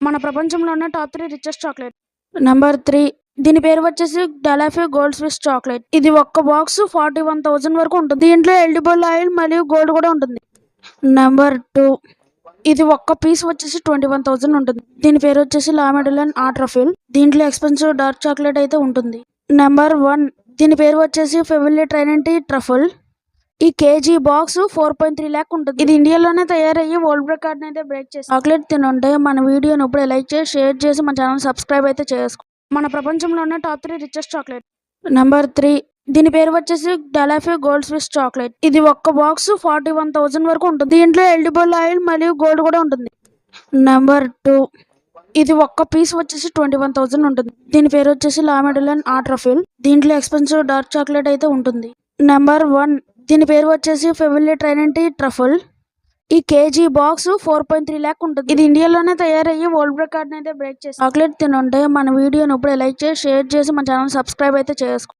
మన ప్రపంచంలోనే top 3 richest chocolate. Number 3 దీని పేరు వచ్చేసి డెలాఫీ గోల్డ్ స్విస్ చాక్లెట్. ఇది ఒక్క బాక్స్ 41,000 వరకు ఉంటుంది. దీంట్లో ఎడిబుల్ ఆయిల్ మరియు గోల్డ్ కూడా ఉంటుంది. నెంబర్ 2 ఇది ఒక్క పీస్ వచ్చేసి 21,000 ఉంటుంది. దీని పేరు వచ్చేసి లామెడలన్ ఆర్ట్ రఫిల్. దీంట్లో ఎక్స్పెన్సివ్ డార్క్ చాక్లెట్ అయితే ఉంటుంది. నెంబర్ 1 దీని పేరు వచ్చేసి ఫెవిల్లీ ట్రైనిటీ ట్రఫుల్. ఈ కేజీ బాక్స్ 4.3 lakh ఉంటుంది. ఇది ఇండియాలోనే తయారయ్యి వరల్డ్ రికార్డ్ అయితే బ్రేక్ చేసి చాక్లెట్ తినుంటే మన వీడియోని ఇప్పుడే లైక్ చేసి షేర్ చేసి మన ఛానల్ సబ్స్క్రైబ్ అయితే చేసుకో. మన ప్రపంచంలోనే టాప్ 3 రిచెస్ట్ చాక్లెట్. నెంబర్ 3 దీని పేరు వచ్చేసి డెలాఫీ గోల్డ్ స్విస్ చాక్లెట్. ఇది ఒక్క బాక్స్ 41,000 వరకు ఉంటుంది. దీంట్లో ఎడిబుల్ ఆయిల్ మరియు గోల్డ్ కూడా ఉంటుంది. నెంబర్ 2 ఇది ఒక్క పీస్ వచ్చేసి 21,000 ఉంటుంది. దీని పేరు వచ్చేసి లామెడలన్ ఆర్ట్ రఫిల్. దీంట్లో ఎక్స్పెన్సివ్ డార్క్ చాక్లెట్ అయితే ఉంటుంది. నెంబర్ 1 దీని పేరు వచ్చేసి ఫెవిల్లీ ట్రైనిటీ ట్రఫుల్. ఈ కేజీ బాక్స్ 4.3 lakh ఉంటుంది. ఇది ఇండియాలోనే తయారయ్యి వరల్డ్ రికార్డ్ అయితే బ్రేక్ చేసి చాక్లెట్ తినుంటే మన వీడియోని ఇప్పుడే లైక్ చేసి షేర్ చేసి మన ఛానల్ సబ్స్క్రైబ్ అయితే చేసుకో.